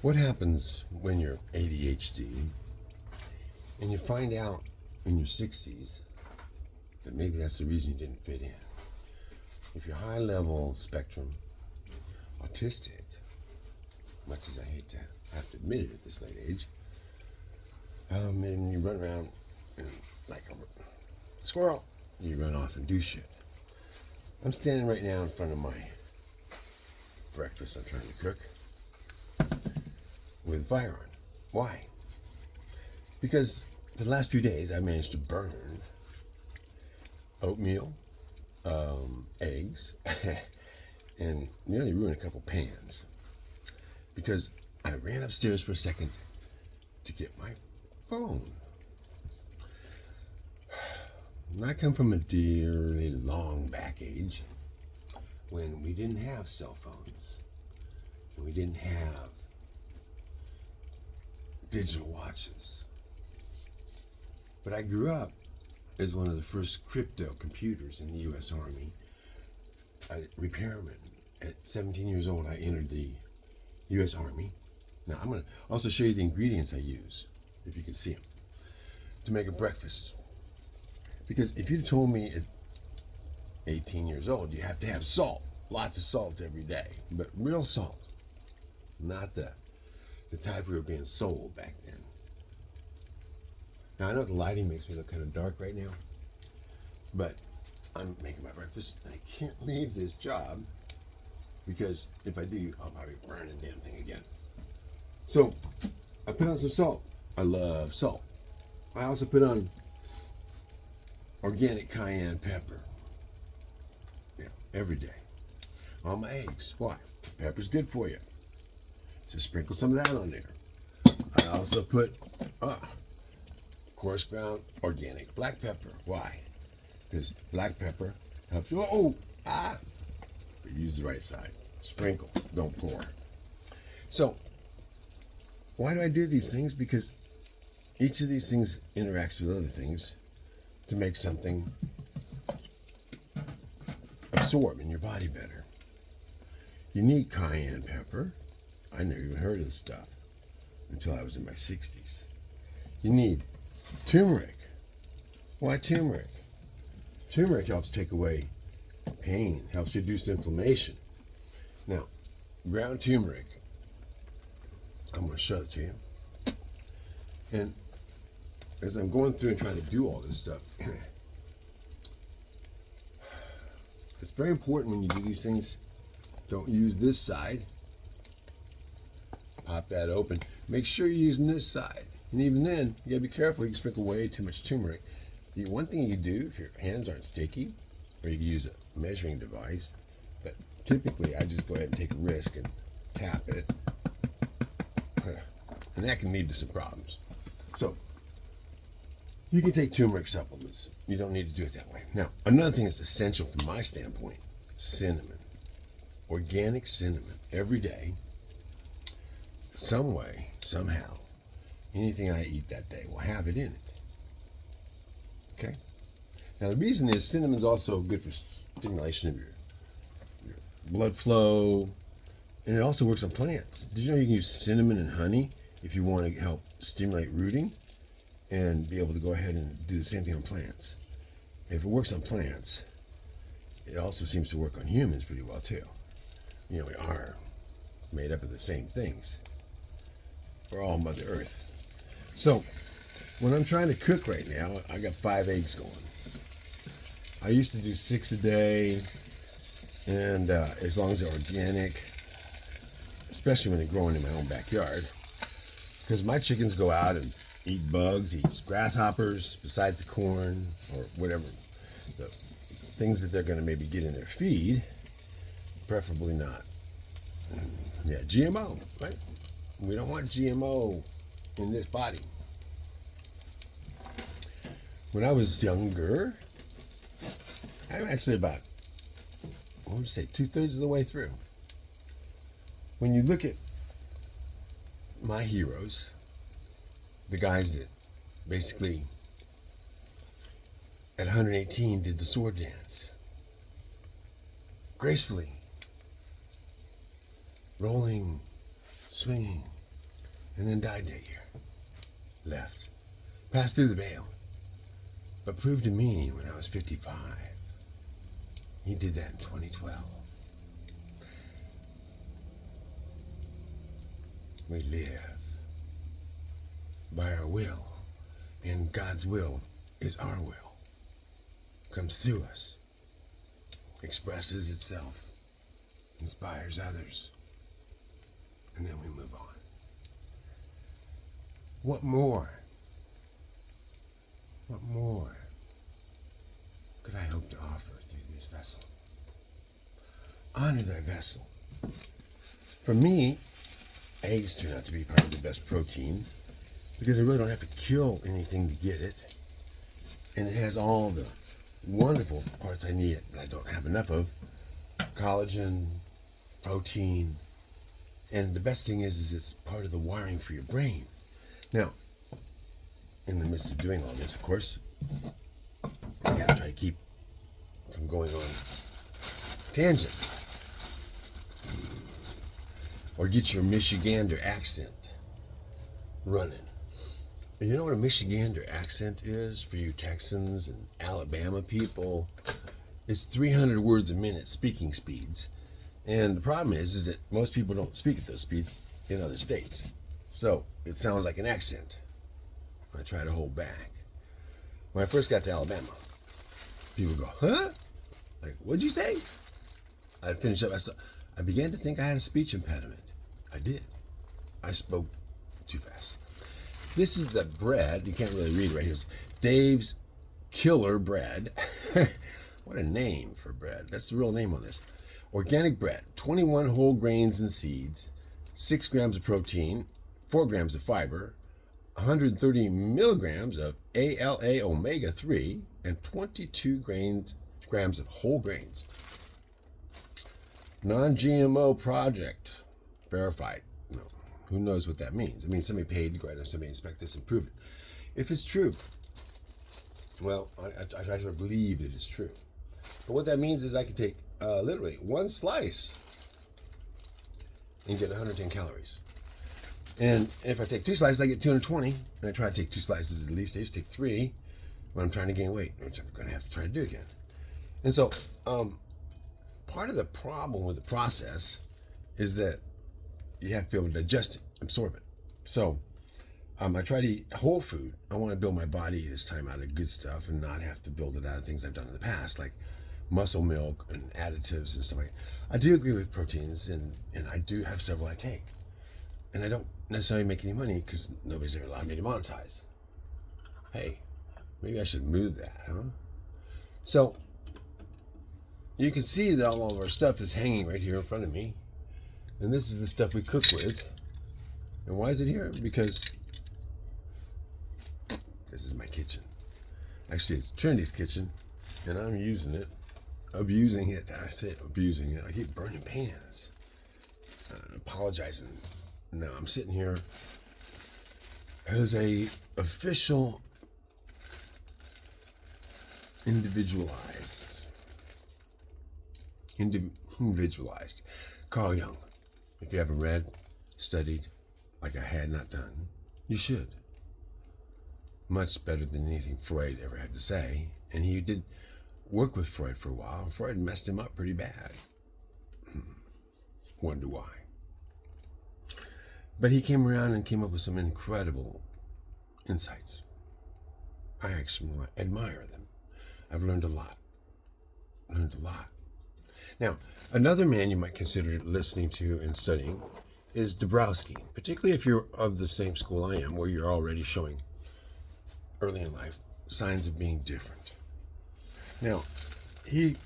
What happens when you're ADHD and you find out in your 60s that maybe that's the reason you didn't fit in? If you're high level spectrum autistic, much as I hate to have to admit it at this late age, and you run around and like a squirrel, you run off and do shit. I'm standing right now in front of my breakfast I'm trying to cook with fire on. Why? Because for the last few days I managed to burn oatmeal, eggs, and nearly ruin a couple pans because I ran upstairs for a second to get my phone. And I come from a dearly long back age when we didn't have cell phones and we didn't have digital watches. But I grew up as one of the first crypto computers in the U.S. Army, a repairman. At 17 years old, I entered the U.S. Army. Now, I'm going to also show you the ingredients I use, if you can see them, to make a breakfast. Because if you'd told me at 18 years old, you have to have salt, lots of salt every day, but real salt, not the type we were being sold back then. Now, I know the lighting makes me look kind of dark right now, but I'm making my breakfast, and I can't leave this job because if I do, I'll probably burn the damn thing again. So, I put on some salt. I love salt. I also put on organic cayenne pepper. Yeah, every day. On my eggs. Why? Pepper's good for you. So sprinkle some of that on there. I also put coarse ground organic black pepper. Why? Because black pepper helps you. But use the right side. Sprinkle, don't pour. So, why do I do these things? Because each of these things interacts with other things to make something absorb in your body better. You need cayenne pepper. I never even heard of this stuff until I was in my 60s. You need turmeric. Why turmeric? Turmeric helps take away pain, helps reduce inflammation. Now, ground turmeric, I'm going to show it to you. And as I'm going through and trying to do all this stuff, it's very important when you do these things, don't use this side. Pop that open. Make sure you're using this side. And even then, you gotta be careful. You can sprinkle way too much turmeric. One thing you can do if your hands aren't sticky, or you can use a measuring device, but typically I just go ahead and take a risk and tap it. And that can lead to some problems. So, you can take turmeric supplements. You don't need to do it that way. Now, another thing that's essential from my standpoint, cinnamon. Organic cinnamon every day, some way, somehow. Anything I eat that day will have it in it. Okay? Now, the reason is cinnamon's also good for stimulation of your blood flow, and it also works on plants. Did you know you can use cinnamon and honey if you want to help stimulate rooting and be able to go ahead and do the same thing on plants? If it works on plants, it also seems to work on humans pretty well too. You know, we are made up of the same things. We're all Mother Earth. So, when I'm trying to cook right now, I got 5 eggs going. I used to do 6 a day, and as long as they're organic, especially when they're growing in my own backyard, because my chickens go out and eat bugs, eat grasshoppers, besides the corn, or whatever, the things that they're going to maybe get in their feed, preferably not. Yeah, GMO, right? We don't want GMO in this body. When I was younger, I'm actually about, I would say 2/3 of the way through. When you look at my heroes, the guys that basically at 118 did the sword dance gracefully, rolling, swinging, and then died that year. Left. Passed through the veil. But proved to me when I was 55. He did that in 2012. We live by our will, and God's will is our will. Comes through us, expresses itself, inspires others, and then we move on. What more? What more could I hope to offer through this vessel? Honor thy vessel. For me, eggs turn out to be part of the best protein because I really don't have to kill anything to get it. And it has all the wonderful parts I need that I don't have enough of. Collagen, protein, and the best thing is it's part of the wiring for your brain. Now, in the midst of doing all this, of course, you gotta try to keep from going on tangents. Or get your Michigander accent running. And you know what a Michigander accent is for you Texans and Alabama people? It's 300 words a minute speaking speeds. And the problem is that most people don't speak at those speeds in other states. So it sounds like an accent. I try to hold back. When I first got to Alabama, people go, huh? Like, what'd you say? I'd finish up. I began to think I had a speech impediment. I did. I spoke too fast. This is the bread. You can't really read it right here. It's Dave's Killer Bread. What a name for bread. That's the real name on this. Organic bread, 21 whole grains and seeds, 6 grams of protein, 4 grams of fiber, 130 milligrams of ALA omega-3, and 22 grams of whole grains. Non-GMO project. Verified. No. Who knows what that means? It means somebody paid to go out and somebody inspect this and prove it. If it's true, well, I try to believe that it's true. But what that means is I can take literally one slice and get 110 calories. And if I take 2 slices, I get 220. And I try to take 2 slices at least. I used to take 3 when I'm trying to gain weight, which I'm going to have to try to do again. And so, part of the problem with the process is that you have to be able to digest it, absorb it. So, I try to eat whole food. I want to build my body this time out of good stuff and not have to build it out of things I've done in the past, like muscle milk and additives and stuff like that. I do agree with proteins, and I do have several I take. And I don't necessarily make any money because nobody's ever allowed me to monetize. Hey, maybe I should move that, huh? So, you can see that all of our stuff is hanging right here in front of me. And this is the stuff we cook with. And why is it here? Because this is my kitchen. Actually, it's Trinity's kitchen, and I'm using it, abusing it. I say abusing it. I keep burning pans. Apologizing. No, I'm sitting here as a official individualized Carl Jung. If you haven't read, studied, like I had not done, you should. Much better than anything Freud ever had to say. And he did work with Freud for a while. Freud messed him up pretty bad. Wonder why. But he came around and came up with some incredible insights. I actually admire them. I've learned a lot. Now, another man you might consider listening to and studying is Dabrowski, particularly if you're of the same school I am, where you're already showing early in life signs of being different. Now, he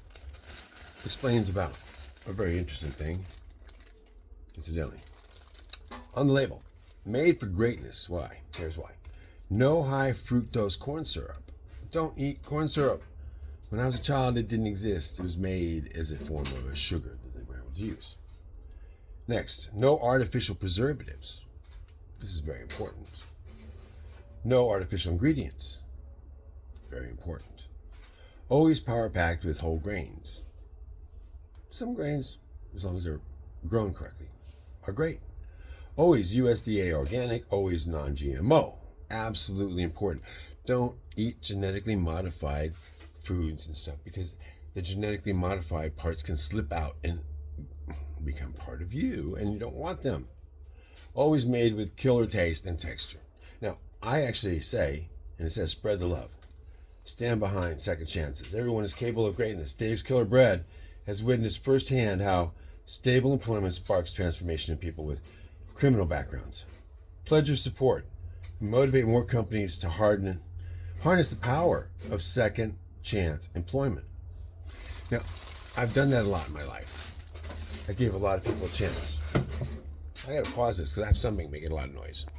explains about a very interesting thing, incidentally. On the label, made for greatness. Why? Here's why. No high fructose corn syrup. Don't eat corn syrup. When I was a child, it didn't exist. It was made as a form of a sugar that they were able to use. Next, no artificial preservatives. This is very important. No artificial ingredients. Very important. Always power packed with whole grains. Some grains, as long as they're grown correctly, are great. Always USDA organic, always non-GMO. Absolutely important. Don't eat genetically modified foods and stuff, because the genetically modified parts can slip out and become part of you, and you don't want them. Always made with killer taste and texture. Now, I actually say, and it says spread the love. Stand behind second chances. Everyone is capable of greatness. Dave's Killer Bread has witnessed firsthand how stable employment sparks transformation in people with criminal backgrounds. Pledge your support. Motivate more companies to harness the power of second chance employment. Now, I've done that a lot in my life. I gave a lot of people a chance. I gotta pause this because I have something making a lot of noise.